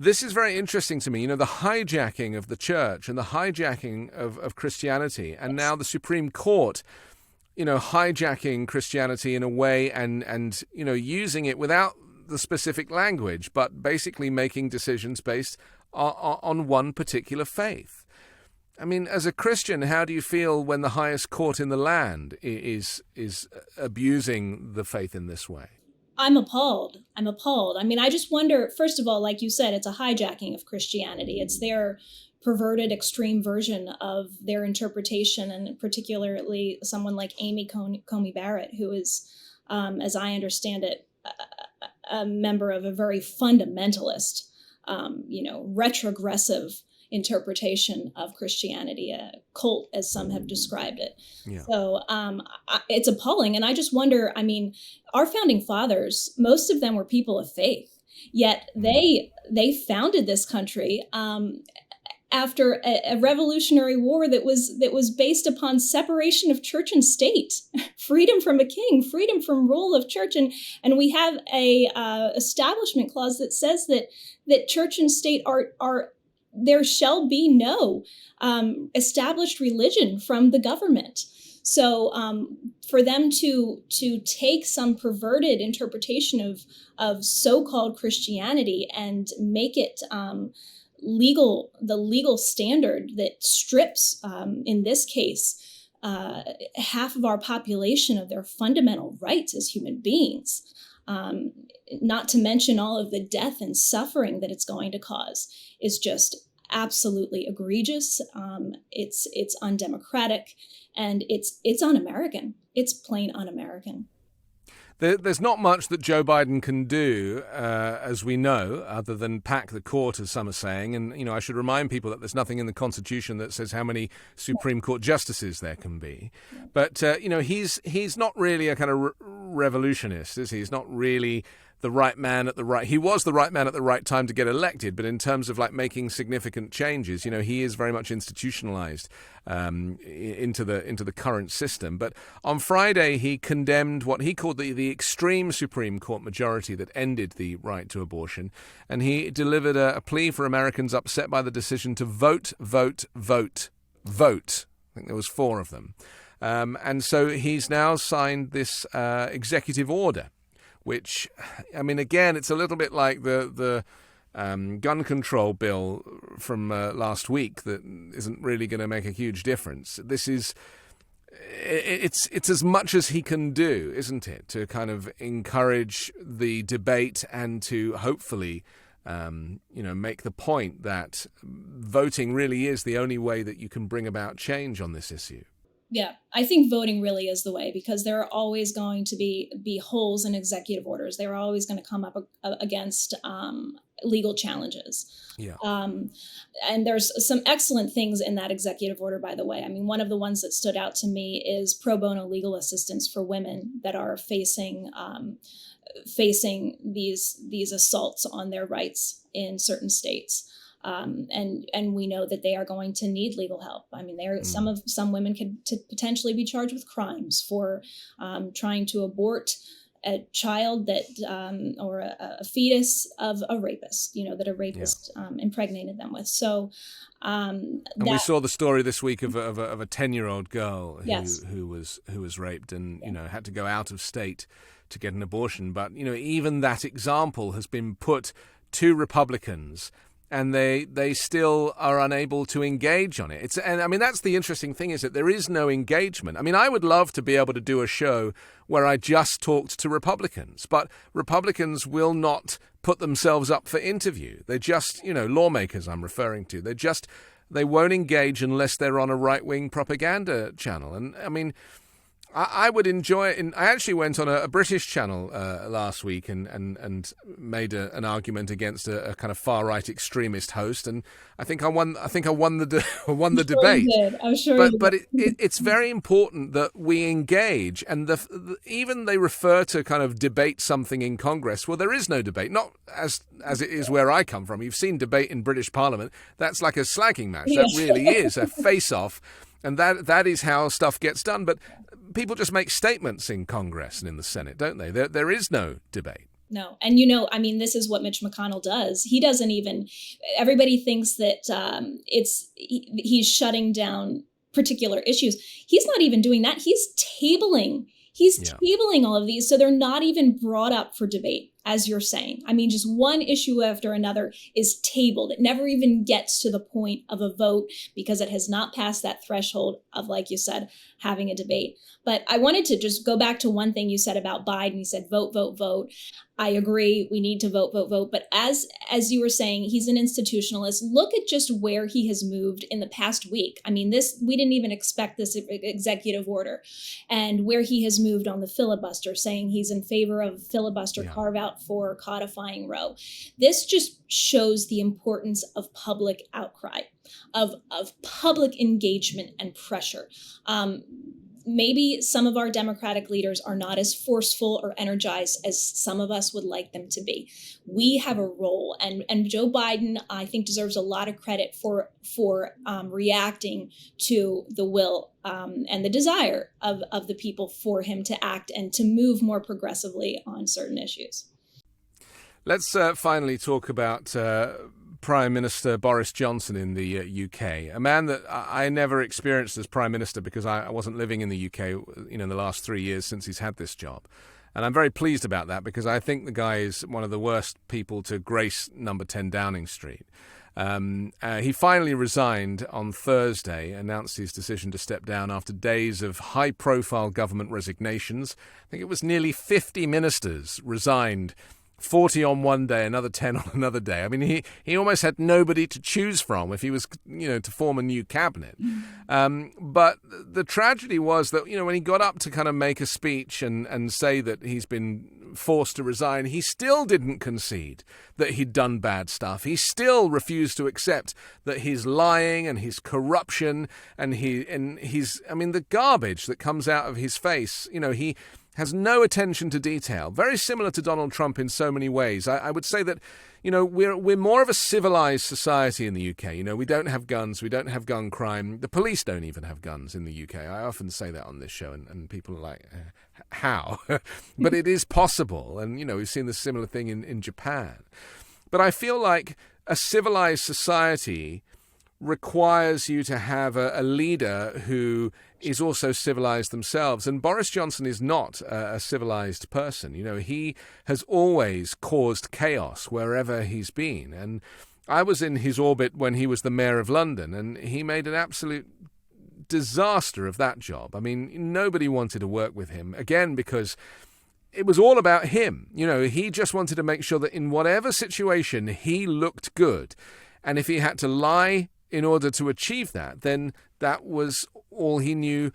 this is very interesting to me. The hijacking of the church and the hijacking of Christianity, and now the Supreme Court, hijacking Christianity in a way and using it without the specific language, but basically making decisions based on one particular faith. I mean, as a Christian, how do you feel when the highest court in the land is abusing the faith in this way? I'm appalled. I mean, I just wonder, first of all, like you said, it's a hijacking of Christianity. It's their perverted extreme version of their interpretation, and particularly someone like Amy Coney Barrett, who is, as I understand it, a member of a very fundamentalist, retrogressive interpretation of Christianity, a cult, as some have described it. Yeah. So it's appalling. And I just wonder, I mean, our founding fathers, most of them were people of faith, yet they founded this country after a revolutionary war that was based upon separation of church and state, freedom from a king, freedom from rule of church, and we have a establishment clause that says that church and state are there shall be no established religion from the government. So for them to take some perverted interpretation of so-called Christianity and make it the legal standard that strips, in this case, half of our population of their fundamental rights as human beings, not to mention all of the death and suffering that it's going to cause, is just absolutely egregious. It's undemocratic, and it's un-American. It's plain un-American. There's not much that Joe Biden can do, as we know, other than pack the court, as some are saying. And, I should remind people that there's nothing in the Constitution that says how many Supreme Court justices there can be. But, he's not really a kind of revolutionist, is he? He's not really the right man at the right... He was the right man at the right time to get elected, but in terms of making significant changes, he is very much institutionalized into the current system. But on Friday, he condemned what he called the extreme Supreme Court majority that ended the right to abortion, and he delivered a plea for Americans upset by the decision to vote. I think there was 4 of them. And so he's now signed this executive order, which, I mean, again, it's a little bit like the gun control bill from last week that isn't really going to make a huge difference. This is, it's as much as he can do, isn't it, to kind of encourage the debate and to hopefully, make the point that voting really is the only way that you can bring about change on this issue. Yeah, I think voting really is the way, because there are always going to be holes in executive orders. They're always going to come up against legal challenges. Yeah. And there's some excellent things in that executive order, by the way. I mean, one of the ones that stood out to me is pro bono legal assistance for women that are facing these assaults on their rights in certain states. And we know that they are going to need legal help. I mean, some women could potentially be charged with crimes for trying to abort a child that or a fetus of a rapist, that a rapist impregnated them with. So and we saw the story this week of a 10-year-old girl yes. who was raped and had to go out of state to get an abortion. But even that example has been put to Republicans, and they still are unable to engage on it. And I mean, that's the interesting thing, is that there is no engagement. I mean, I would love to be able to do a show where I just talked to Republicans, but Republicans will not put themselves up for interview. They just, lawmakers I'm referring to, they won't engage unless they're on a right-wing propaganda channel. And I mean, I would enjoy it. I actually went on a British channel last week and made an argument against a kind of far right extremist host, and I think I won the debate. You did. I'm sure. But it's very important that we engage, and even they refer to kind of debate something in Congress. Well, there is no debate, not as it is where I come from. You've seen debate in British Parliament. That's like a slagging match. That really is a face-off. And that is how stuff gets done. But people just make statements in Congress and in the Senate, don't they? There is no debate. No. And, I mean, this is what Mitch McConnell does. He doesn't even, everybody thinks that he's shutting down particular issues. He's not even doing that. He's tabling all of these. So they're not even brought up for debate, as you're saying. I mean, just one issue after another is tabled. It never even gets to the point of a vote because it has not passed that threshold of, like you said, having a debate. But I wanted to just go back to one thing you said about Biden. You said, vote, vote, vote. I agree. We need to vote, vote, vote. But as you were saying, he's an institutionalist. Look at just where he has moved in the past week. I mean, we didn't even expect this executive order, and where he has moved on the filibuster, saying he's in favor of filibuster carve out for codifying Roe. This just shows the importance of public outcry, of public engagement and pressure. Maybe some of our Democratic leaders are not as forceful or energized as some of us would like them to be. We have a role, and Joe Biden, I think, deserves a lot of credit for reacting to the will and the desire of the people for him to act and to move more progressively on certain issues. Let's finally talk about Prime Minister Boris Johnson in the UK, a man that I never experienced as Prime Minister because I wasn't living in the UK, in the last 3 years since he's had this job. And I'm very pleased about that because I think the guy is one of the worst people to grace number 10 Downing Street. He finally resigned on Thursday, announced his decision to step down after days of high-profile government resignations. I think it was nearly 50 ministers resigned, 40 on one day, another 10 on another day. I mean, he almost had nobody to choose from if he was, to form a new cabinet. But the tragedy was that, when he got up to kind of make a speech and say that he's been forced to resign, he still didn't concede that he'd done bad stuff. He still refused to accept that his lying and his corruption and the garbage that comes out of his face, he has no attention to detail, very similar to Donald Trump in so many ways. I would say that, we're more of a civilized society in the UK. We don't have guns, we don't have gun crime. The police don't even have guns in the UK. I often say that on this show, and people are like, how? But it is possible. And, we've seen the similar thing in Japan. But I feel like a civilized society requires you to have a leader who is also civilized themselves. And Boris Johnson is not a civilized person. He has always caused chaos wherever he's been. And I was in his orbit when he was the mayor of London, and he made an absolute disaster of that job. I mean, nobody wanted to work with him, again, because it was all about him. He just wanted to make sure that in whatever situation he looked good. And if he had to lie in order to achieve that, then that was all he knew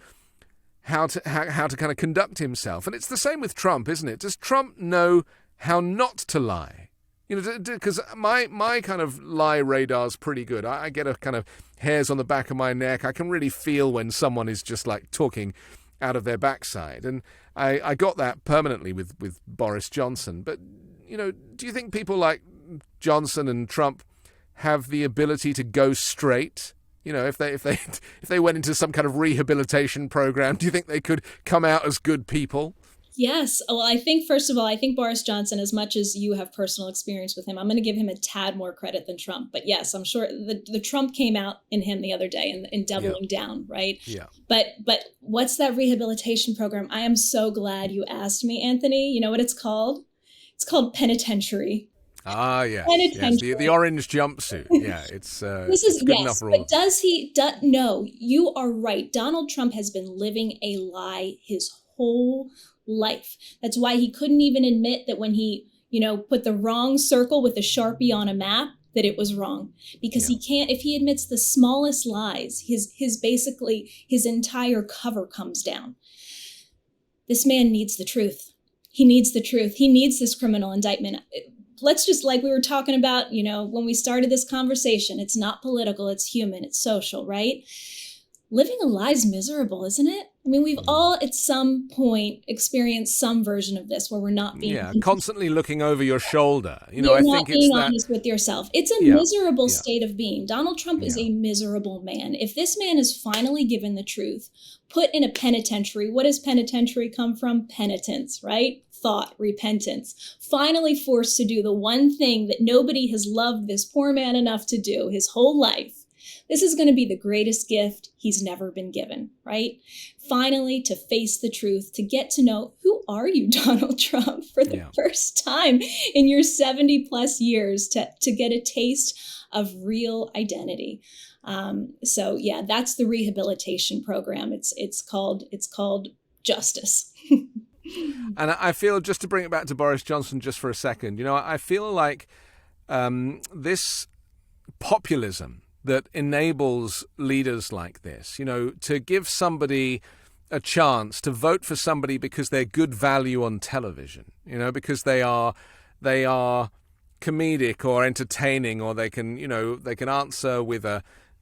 how to kind of conduct himself. And it's the same with Trump, isn't it? Does Trump know how not to lie? Because my kind of lie radar's pretty good. I get a kind of hairs on the back of my neck. I can really feel when someone is just like talking out of their backside. And I got that permanently with Boris Johnson. But, do you think people like Johnson and Trump have the ability to go straight? If they went into some kind of rehabilitation program, do you think they could come out as good people? Yes. Well, I think, first of all, I think Boris Johnson, as much as you have personal experience with him, I'm going to give him a tad more credit than Trump. But yes, I'm sure the Trump came out in him the other day in doubling down, right? Yeah. But what's that rehabilitation program? I am so glad you asked me, Anthony. You know what it's called? It's called penitentiary. Ah, yes. The orange jumpsuit. Yeah, it's good enough for all. But does he? No, you are right. Donald Trump has been living a lie his whole life. That's why he couldn't even admit that when he, put the wrong circle with a Sharpie on a map, that it was wrong. Because he can't, if he admits the smallest lies, his entire cover comes down. This man needs the truth. He needs the truth. He needs this criminal indictment. Let's just, like we were talking about, when we started this conversation, it's not political, it's human, it's social, right? Living a lie's miserable, isn't it? I mean, we've all at some point experienced some version of this where we're not being constantly looking over your shoulder. You're I think being honest with yourself. It's a miserable state of being. Donald Trump is a miserable man. If this man is finally given the truth, put in a penitentiary, what does penitentiary come from? Penitence, right? Thought, repentance. Finally forced to do the one thing that nobody has loved this poor man enough to do his whole life. This is going to be the greatest gift he's never been given, right? Finally, to face the truth, to get to know, who are you, Donald Trump, for the first time in your 70 plus years, to get a taste of real identity. That's the rehabilitation program. It's called Justice. And I feel, just to bring it back to Boris Johnson just for a second, I feel like this populism that enables leaders like this, to give somebody a chance to vote for somebody because they're good value on television, because they are comedic or entertaining, or they can answer with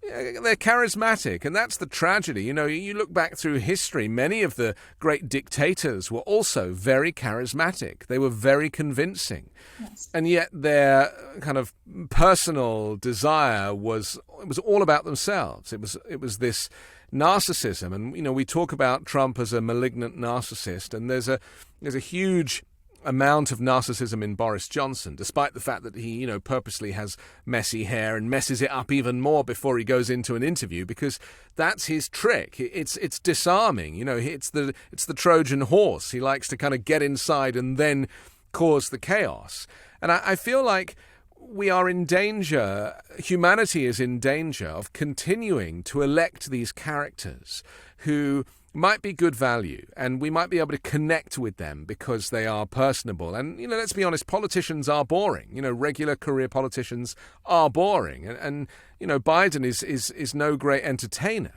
they're charismatic. And that's the tragedy. You look back through history, many of the great dictators were also very charismatic. They were very convincing. Yes. And yet their kind of personal desire was all about themselves. It was this narcissism. And, we talk about Trump as a malignant narcissist, and there's a huge amount of narcissism in Boris Johnson, despite the fact that he, purposely has messy hair and messes it up even more before he goes into an interview, because that's his trick. It's disarming. It's the Trojan horse. He likes to kind of get inside and then cause the chaos. And I feel like we are in danger, humanity is in danger of continuing to elect these characters who might be good value, and we might be able to connect with them because they are personable. And, let's be honest, politicians are boring. Regular career politicians are boring. And Biden is no great entertainer.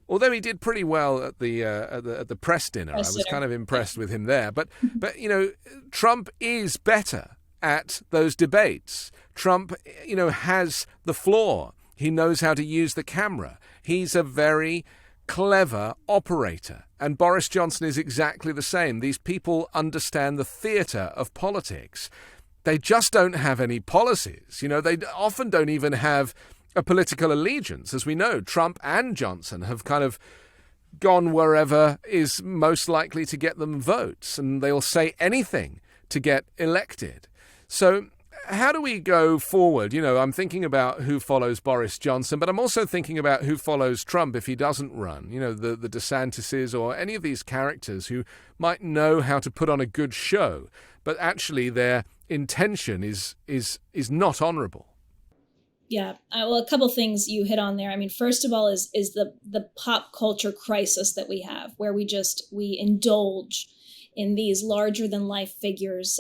Although he did pretty well at the press dinner. I was kind of impressed with him there. But Trump is better at those debates. Trump, has the floor. He knows how to use the camera. He's a very clever operator. And Boris Johnson is exactly the same. These people understand the theatre of politics. They just don't have any policies. They often don't even have a political allegiance. As we know, Trump and Johnson have kind of gone wherever is most likely to get them votes, and they'll say anything to get elected. So how do we go forward? I'm thinking about who follows Boris Johnson, but I'm also thinking about who follows Trump if he doesn't run. The DeSantises or any of these characters who might know how to put on a good show, but actually their intention is not honorable. Yeah. Well, a couple things you hit on there. I mean, first of all is the pop culture crisis that we have, where we indulge in these larger than life figures.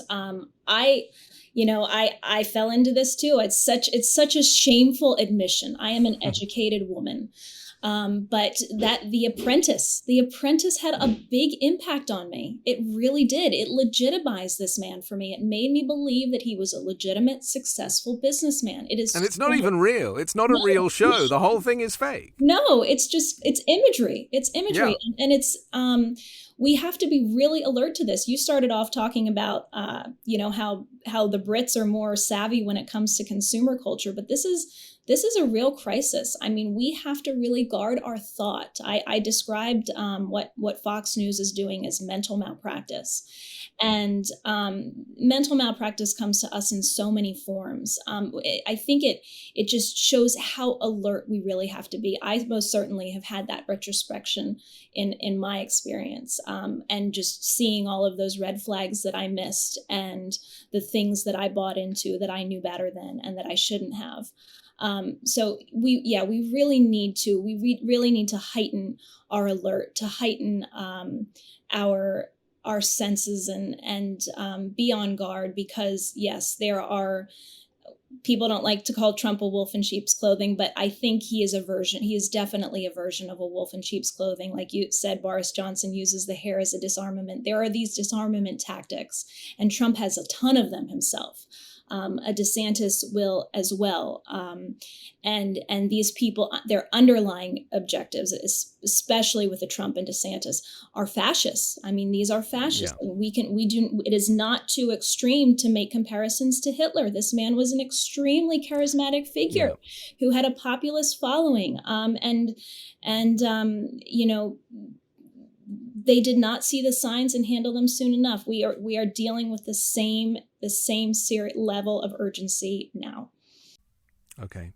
I fell into this too. It's such a shameful admission. I am an educated woman. But that The Apprentice had a big impact on me. It really did. It legitimized this man for me. It made me believe that he was a legitimate, successful businessman. And it's not even real. It's not a real show. The whole thing is fake. No, it's imagery. It's imagery. Yeah. And it's, we have to be really alert to this. You started off talking about, how the Brits are more savvy when it comes to consumer culture, but this is this is a real crisis. I mean, we have to really guard our thought. I described what Fox News is doing as mental malpractice. And mental malpractice comes to us in so many forms. I think it just shows how alert we really have to be. I most certainly have had that retrospection in my experience, and just seeing all of those red flags that I missed and the things that I bought into that I knew better than and that I shouldn't have. So we really need to heighten our alert, to heighten our senses and be on guard, because yes, there are people don't like to call Trump a wolf in sheep's clothing, but I think he is definitely a version of a wolf in sheep's clothing. Like you said, Boris Johnson uses the hair as a disarmament. There are these disarmament tactics, and Trump has a ton of them himself. A DeSantis will as well. And these people, their underlying objectives, especially with the Trump and DeSantis, are fascists. I mean, these are fascists. Yeah. It is not too extreme to make comparisons to Hitler. This man was an extremely charismatic figure who had a populist following. They did not see the signs and handle them soon enough. We are dealing with the same level of urgency now. Okay.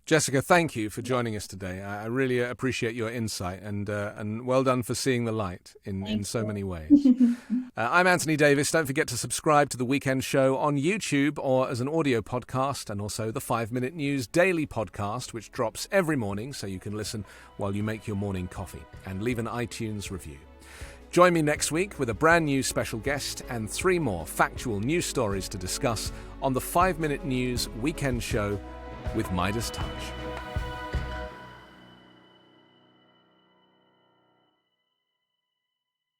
Jessica, thank you for joining us today. I really appreciate your insight, and well done for seeing the light in so many ways. I'm Anthony Davis. Don't forget to subscribe to The Weekend Show on YouTube or as an audio podcast, and also the 5 Minute News daily podcast, which drops every morning so you can listen while you make your morning coffee, and leave an iTunes review. Join me next week with a brand new special guest and 3 more factual news stories to discuss on the 5 Minute News Weekend Show with Midas Touch.